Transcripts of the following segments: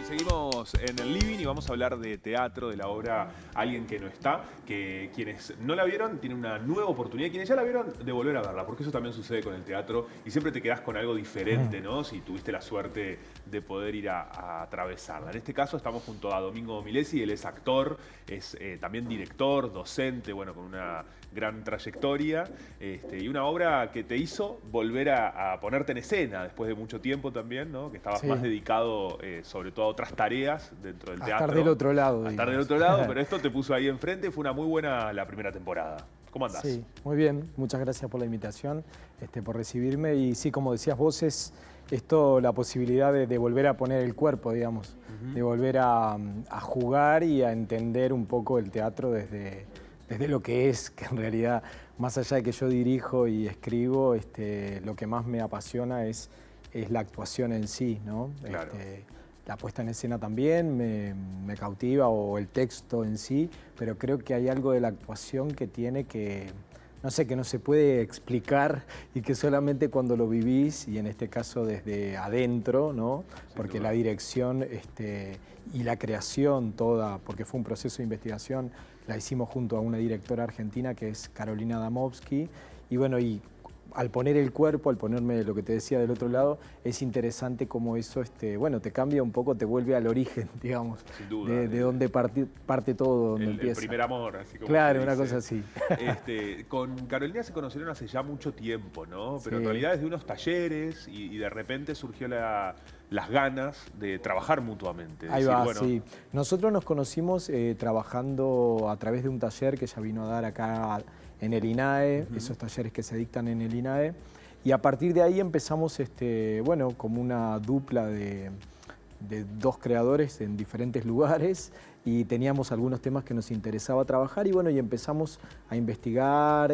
Seguimos en el living y vamos a hablar de teatro, de la obra Alguien que no está, que quienes no la vieron tienen una nueva oportunidad, quienes ya la vieron de volver a verla, porque eso también sucede con el teatro y siempre te quedás con algo diferente, ¿no? Si tuviste la suerte de poder ir a atravesarla. En este caso estamos junto a Domingo Milesi, él es actor, es también director, docente, bueno, con una gran trayectoria y una obra que te hizo volver a ponerte en escena después de mucho tiempo también, ¿no? Que estabas más dedicado sobre todo a otras tareas dentro del teatro. A estar del otro lado. A estar del otro lado, pero esto te puso ahí enfrente, fue una muy buena la primera temporada. ¿Cómo andás? Sí, muy bien, muchas gracias por la invitación, por recibirme y sí, como decías vos, es esto la posibilidad de volver a poner el cuerpo, digamos, de volver a jugar y a entender un poco el teatro desde lo que es, que en realidad, más allá de que yo dirijo y escribo, lo que más me apasiona es la actuación en sí, ¿no? Claro. La puesta en escena también me cautiva, o el texto en sí, pero creo que hay algo de la actuación que tiene que, no sé, que no se puede explicar y que solamente cuando lo vivís, y en este caso desde adentro, ¿no? Porque la dirección y la creación toda, porque fue un proceso de investigación, la hicimos junto a una directora argentina que es Carolina Adamovsky, y bueno, y al poner el cuerpo, al ponerme lo que te decía del otro lado, es interesante cómo eso, bueno, te cambia un poco, te vuelve al origen, digamos. Sin duda. De donde parte todo, donde empieza. El primer amor, así como claro, se una dice. cosa así. Con Carolina se conocieron hace ya mucho tiempo, ¿no? Pero Sí. en realidad desde unos talleres y de repente surgió las ganas de trabajar mutuamente. Ahí decir, va, bueno, sí. Nosotros nos conocimos trabajando a través de un taller que ella vino a dar acá en el INAE, esos talleres que se dictan en el INAE, y a partir de ahí empezamos, bueno, como una dupla de dos creadores en diferentes lugares, y teníamos algunos temas que nos interesaba trabajar, y bueno, y empezamos a investigar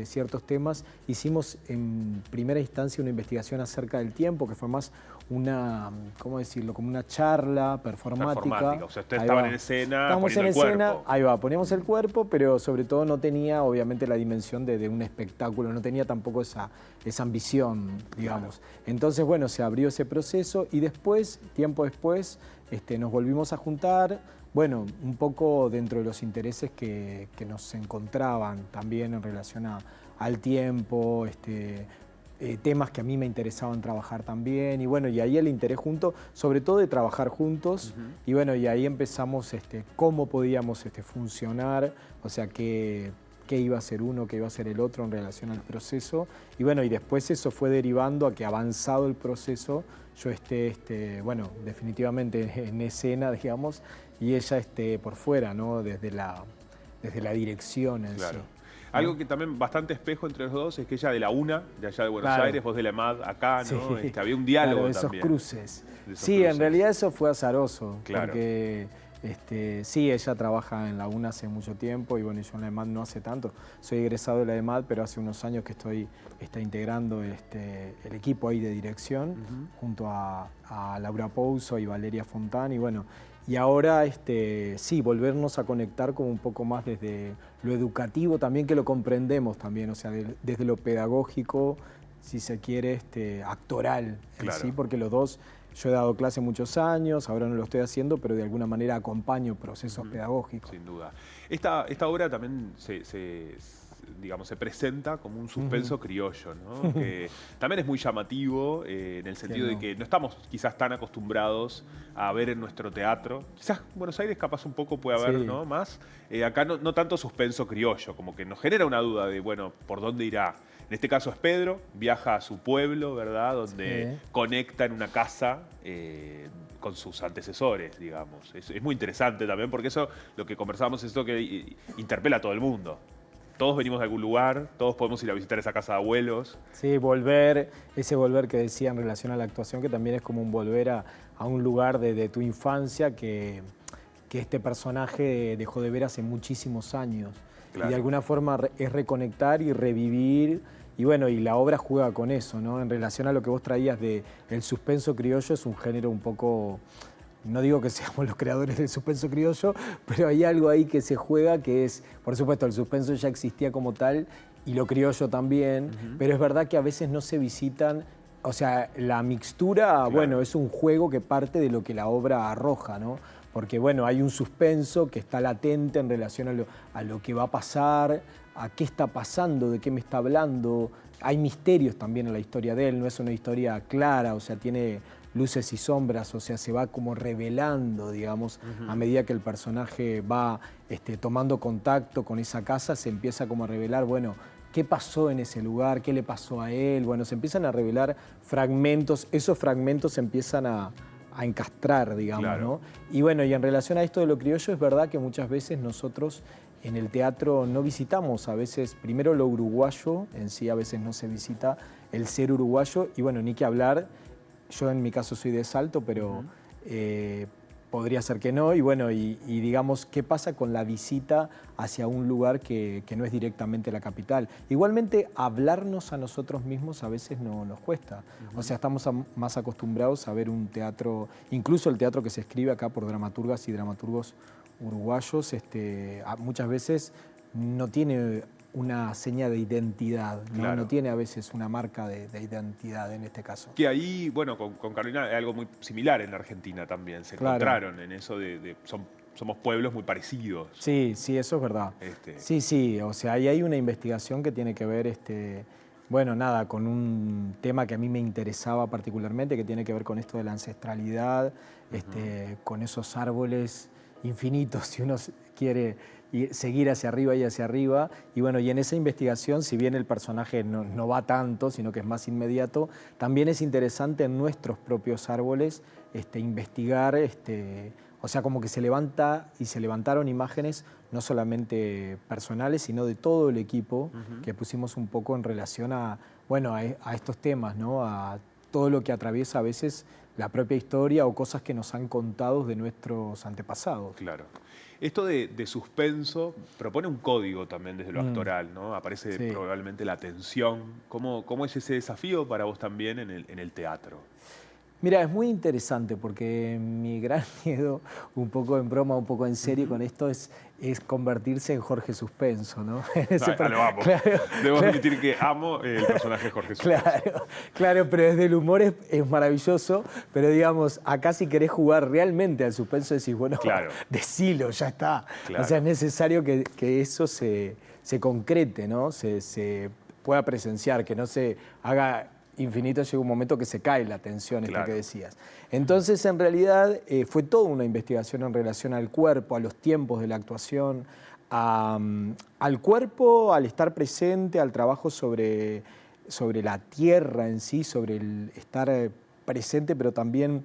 ciertos temas. Hicimos en primera instancia una investigación acerca del tiempo, que fue más una, ¿cómo decirlo?, como una charla performática. O sea, ustedes estaban en escena, Estábamos poniendo en el escena, cuerpo. ahí va, poníamos el cuerpo, pero sobre todo no tenía, obviamente, la dimensión de un espectáculo, no tenía tampoco esa ambición, digamos. Claro. Entonces, bueno, se abrió ese proceso y después, tiempo después, nos volvimos a juntar, bueno, un poco dentro de los intereses que nos encontraban también en relación al tiempo, temas que a mí me interesaban trabajar también, y bueno, y ahí el interés junto, sobre todo de trabajar juntos, y bueno, y ahí empezamos cómo podíamos funcionar, o sea, qué iba a ser uno, qué iba a ser el otro en relación al proceso, y bueno, y después eso fue derivando a que, avanzado el proceso, yo bueno, definitivamente en escena, digamos, y ella por fuera, ¿no? Desde la dirección en sí. Algo que también bastante espejo entre los dos es que ella de la UNA, de allá de Buenos Aires, vos de la EMAD acá, ¿no? Sí. Había un diálogo claro, de también. esos cruces. Sí, en realidad eso fue azaroso, claro. Porque sí, ella trabaja en la UNA hace mucho tiempo y bueno, yo en la EMAD no hace tanto. Soy egresado de la EMAD, pero hace unos años que estoy integrando el equipo ahí de dirección junto a Laura Pouso y Valeria Fontán, y bueno, y ahora sí, volvernos a conectar como un poco más desde lo educativo también, que lo comprendemos también, o sea, desde lo pedagógico, si se quiere, actoral, claro. ¿sí? Porque los dos, yo he dado clase muchos años, ahora no lo estoy haciendo, pero de alguna manera acompaño procesos pedagógicos. Sin duda. Esta obra también digamos, se presenta como un suspenso criollo, ¿no? Que también es muy llamativo en el sentido de que no estamos quizás tan acostumbrados a ver en nuestro teatro. Quizás en Buenos Aires capaz un poco puede haber, ¿no? Más. Acá no tanto suspenso criollo, como que nos genera una duda de, bueno, ¿por dónde irá? En este caso es Pedro, viaja a su pueblo, ¿verdad? Donde conecta en una casa con sus antecesores, digamos. Es muy interesante también, porque eso, lo que conversamos, es lo que interpela a todo el mundo. Todos venimos de algún lugar, todos podemos ir a visitar esa casa de abuelos. Sí, ese volver que decía en relación a la actuación, que también es como un volver a un lugar de tu infancia que este personaje dejó de ver hace muchísimos años. Claro. Y de alguna forma es reconectar y revivir, y bueno, y la obra juega con eso, ¿no? En relación a lo que vos traías de el suspenso criollo, es un género un poco... No digo que seamos los creadores del suspenso criollo, pero hay algo ahí que se juega, que es, por supuesto, el suspenso ya existía como tal y lo criollo también, pero es verdad que a veces no se visitan O sea, la mixtura, Claro. bueno, es un juego que parte de lo que la obra arroja, ¿no? Porque, bueno, hay un suspenso que está latente en relación a lo que va a pasar, a qué está pasando, de qué me está hablando. Hay misterios también en la historia de él, no es una historia clara, o sea, tiene luces y sombras, o sea, se va como revelando, digamos, a medida que el personaje va tomando contacto con esa casa, se empieza como a revelar, bueno, qué pasó en ese lugar, qué le pasó a él, bueno, se empiezan a revelar fragmentos, esos fragmentos se empiezan a encastrar, digamos, Claro. ¿no? Y bueno, y en relación a esto de lo criollo, es verdad que muchas veces nosotros en el teatro no visitamos, a veces, primero lo uruguayo, en sí a veces no se visita el ser uruguayo, y bueno, ni que hablar, yo en mi caso soy de Salto, pero podría ser que no, y bueno, y digamos, ¿qué pasa con la visita hacia un lugar que no es directamente la capital? Igualmente, hablarnos a nosotros mismos a veces no nos cuesta. O sea, estamos más acostumbrados a ver un teatro, incluso el teatro que se escribe acá por dramaturgas y dramaturgos uruguayos, muchas veces no tiene una seña de identidad, ¿no? Claro. No tiene a veces una marca de identidad en este caso. Que ahí, bueno, con Carolina hay algo muy similar en la Argentina también. Se Claro. encontraron en eso somos pueblos muy parecidos. Sí, sí, eso es verdad. Sí, sí, o sea, ahí hay una investigación que tiene que ver, bueno, nada, con un tema que a mí me interesaba particularmente, que tiene que ver con esto de la ancestralidad, con esos árboles infinitos, si uno quiere seguir hacia arriba y hacia arriba. Y bueno, y en esa investigación, si bien el personaje no va tanto, sino que es más inmediato, también es interesante en nuestros propios árboles investigar, o sea, como que se levantaron imágenes no solamente personales, sino de todo el equipo, que pusimos un poco en relación a, bueno, a estos temas, ¿no? A todo lo que atraviesa a veces la propia historia o cosas que nos han contado de nuestros antepasados. Claro. Esto de suspenso propone un código también desde lo actoral, ¿no? Aparece probablemente la tensión. ¿Cómo es ese desafío para vos también en el teatro? Mira, es muy interesante porque mi gran miedo, un poco en broma, un poco en serio con esto, es convertirse en Jorge Suspenso, ¿no? Lo amo. Claro, Debo admitir que amo el personaje de Jorge Suspenso. Claro, pero desde el humor es maravilloso, pero digamos, acá si querés jugar realmente al suspenso decís, bueno, decilo, ya está. Claro. O sea, es necesario que eso se concrete, ¿no? Se pueda presenciar, que no se haga infinito, llega un momento que se cae la tensión, esta que decías. Entonces, en realidad, fue toda una investigación en relación al cuerpo, a los tiempos de la actuación, al cuerpo, al estar presente, al trabajo sobre la tierra en sí, sobre el estar presente, pero también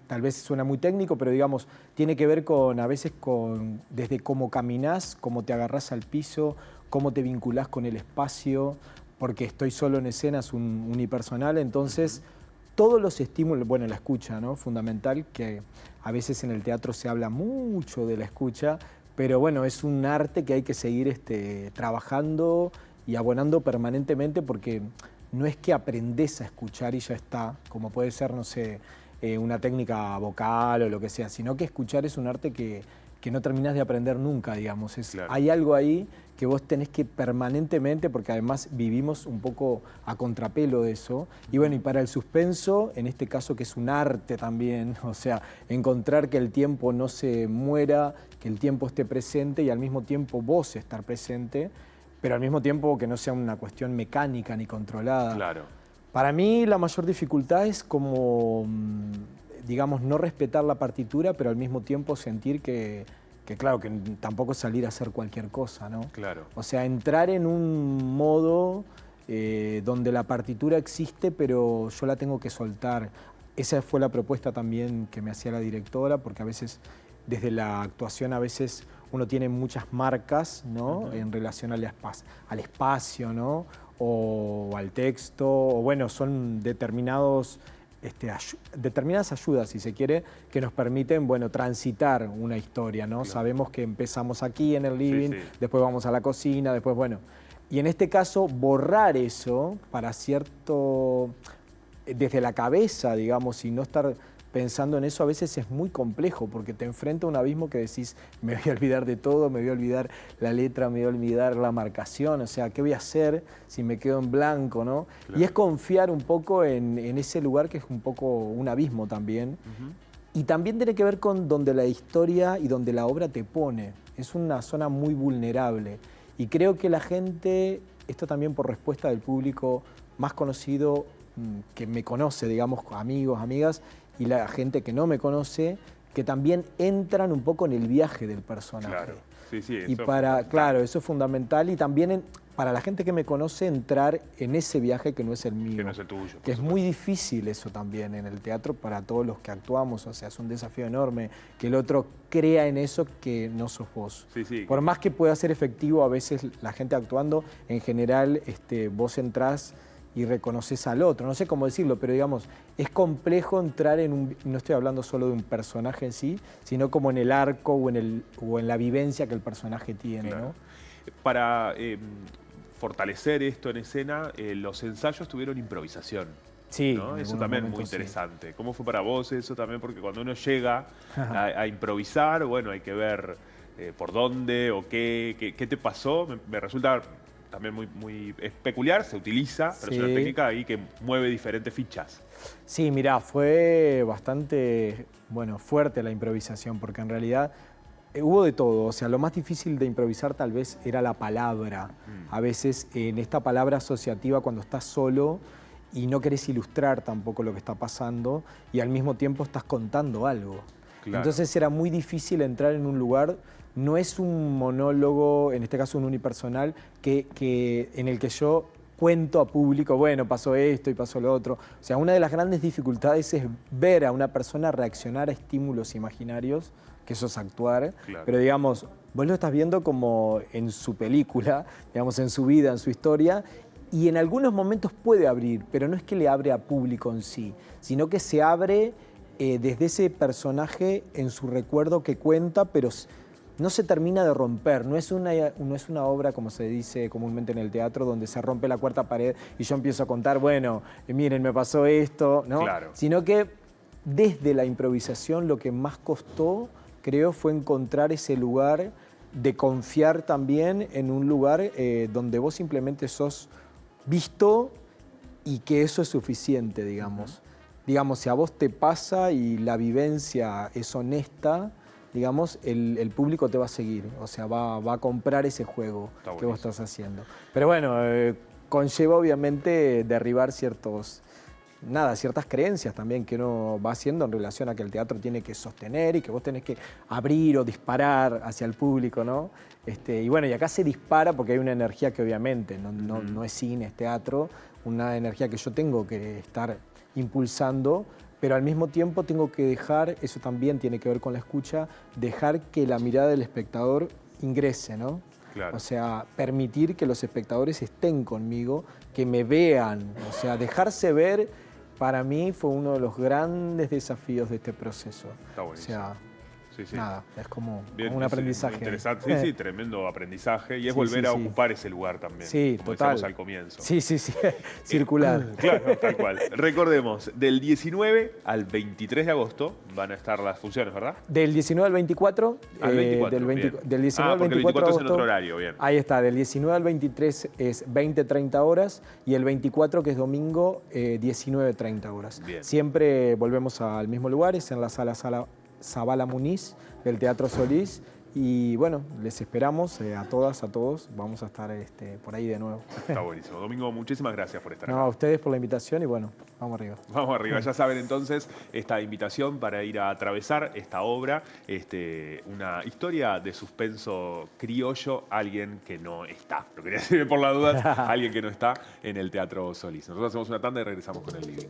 tal vez suena muy técnico, pero digamos, tiene que ver a veces desde cómo caminás, cómo te agarrás al piso, cómo te vinculás con el espacio, porque estoy solo en escena, es un unipersonal, entonces todos los estímulos, bueno, la escucha, ¿no? Fundamental, que a veces en el teatro se habla mucho de la escucha, pero bueno, es un arte que hay que seguir trabajando y abonando permanentemente, porque no es que aprendés a escuchar y ya está, como puede ser, no sé, una técnica vocal o lo que sea, sino que escuchar es un arte que no terminás de aprender nunca, digamos. Hay algo ahí que vos tenés que permanentemente, porque además vivimos un poco a contrapelo de eso. Y bueno, y para el suspenso, en este caso que es un arte también, o sea, encontrar que el tiempo no se muera, que el tiempo esté presente y al mismo tiempo vos estar presente, pero al mismo tiempo que no sea una cuestión mecánica ni controlada. Claro. Para mí la mayor dificultad es como, digamos, no respetar la partitura, pero al mismo tiempo sentir que claro, que tampoco es salir a hacer cualquier cosa, ¿no? Claro. O sea, entrar en un modo donde la partitura existe, pero yo la tengo que soltar. Esa fue la propuesta también que me hacía la directora, porque a veces, desde la actuación, a veces uno tiene muchas marcas, ¿no? En relación al espacio, ¿no? O al texto, o bueno, son determinadas ayudas, si se quiere, que nos permiten, bueno, transitar una historia, ¿no? Claro. Sabemos que empezamos aquí en el living, después vamos a la cocina, después, bueno. Y en este caso, borrar eso para desde la cabeza, digamos, y no estar pensando en eso a veces es muy complejo porque te enfrenta a un abismo que decís, me voy a olvidar de todo, me voy a olvidar la letra, me voy a olvidar la marcación, o sea, ¿qué voy a hacer si me quedo en blanco, ¿no? Claro. Y es confiar un poco en ese lugar que es un poco un abismo también. Y también tiene que ver con donde la historia y donde la obra te pone. Es una zona muy vulnerable. Y creo que la gente, esto también por respuesta del público más conocido que me conoce, digamos, amigos, amigas, y la gente que no me conoce, que también entran un poco en el viaje del personaje. Claro, sí, sí, Y eso claro, eso es fundamental. Y también para la gente que me conoce, entrar en ese viaje que no es el mío. que no es el tuyo. Que es muy difícil eso también en el teatro para todos los que actuamos. O sea, es un desafío enorme que el otro crea en eso que no sos vos. Sí, sí. Por más que pueda ser efectivo, a veces la gente actuando, en general, vos entrás y reconoces al otro. No sé cómo decirlo, pero digamos, es complejo entrar en un... No estoy hablando solo de un personaje en sí, sino como en el arco o en la vivencia que el personaje tiene, Claro. ¿no? Para fortalecer esto en escena, los ensayos tuvieron improvisación. Sí, ¿no? en Eso algunos también es muy momentos sí. interesante. ¿Cómo fue para vos eso también? Porque cuando uno llega a improvisar, bueno, hay que ver por dónde o qué te pasó. Me resulta también muy peculiar, se utiliza, pero es una Sí. técnica ahí que mueve diferentes fichas. Sí, mirá, fue bastante, bueno, fuerte la improvisación, porque en realidad hubo de todo. O sea, lo más difícil de improvisar tal vez era la palabra. A veces en esta palabra asociativa cuando estás solo y no querés ilustrar tampoco lo que está pasando y al mismo tiempo estás contando algo. Claro. Entonces era muy difícil entrar en un lugar. No es un monólogo, en este caso un unipersonal, en el que yo cuento a público, bueno, pasó esto y pasó lo otro. O sea, una de las grandes dificultades es ver a una persona reaccionar a estímulos imaginarios, que eso es actuar, Claro. pero digamos, vos lo estás viendo como en su película, digamos, en su vida, en su historia, y en algunos momentos puede abrir, pero no es que le abre a público en sí, sino que se abre desde ese personaje en su recuerdo que cuenta, pero no se termina de romper. No es una obra, como se dice comúnmente en el teatro, donde se rompe la cuarta pared y yo empiezo a contar, bueno, miren, me pasó esto, ¿no? Claro. Sino que desde la improvisación lo que más costó, creo, fue encontrar ese lugar de confiar también en un lugar donde vos simplemente sos visto y que eso es suficiente, digamos. Digamos, si a vos te pasa y la vivencia es honesta, digamos, el público te va a seguir, o sea, va a comprar ese juego que vos estás haciendo. Pero bueno, conlleva obviamente derribar ciertas creencias también que uno va haciendo en relación a que el teatro tiene que sostener y que vos tenés que abrir o disparar hacia el público, ¿no? Y bueno, y acá se dispara porque hay una energía que obviamente no es cine, es teatro, una energía que yo tengo que estar impulsando, pero al mismo tiempo tengo que dejar, eso también tiene que ver con la escucha, dejar que la mirada del espectador ingrese, ¿no? Claro. O sea, permitir que los espectadores estén conmigo, que me vean, o sea, dejarse ver, para mí fue uno de los grandes desafíos de este proceso. Está buenísimo. O sea, Sí, sí. nada, es como Bien, un es aprendizaje. muy interesante. Sí, sí, tremendo aprendizaje. Y es Sí, volver sí, a sí. ocupar ese lugar también. Sí, como total. decíamos al comienzo. Sí, circular. Claro, tal cual. Recordemos, del 19 al 23 de agosto van a estar las funciones, ¿verdad? Del 19 al 24. Al 24, del bien. 19 al porque 24 el 24 de es en agosto. otro horario, bien. Ahí está, del 19 al 23 es 20-30 horas y el 24, que es domingo, 19-30 horas. Bien. Siempre volvemos al mismo lugar, es en la sala Zabala Muniz del Teatro Solís. Y bueno, les esperamos a todas, a todos. Vamos a estar por ahí de nuevo. Está buenísimo. Domingo, muchísimas gracias por estar No, acá. a ustedes por la invitación y bueno, vamos arriba. Vamos arriba, ya saben entonces esta invitación para ir a atravesar esta obra, una historia de suspenso criollo, alguien que no está, lo quería decir por la duda, alguien que no está en el Teatro Solís. Nosotros hacemos una tanda y regresamos con el living.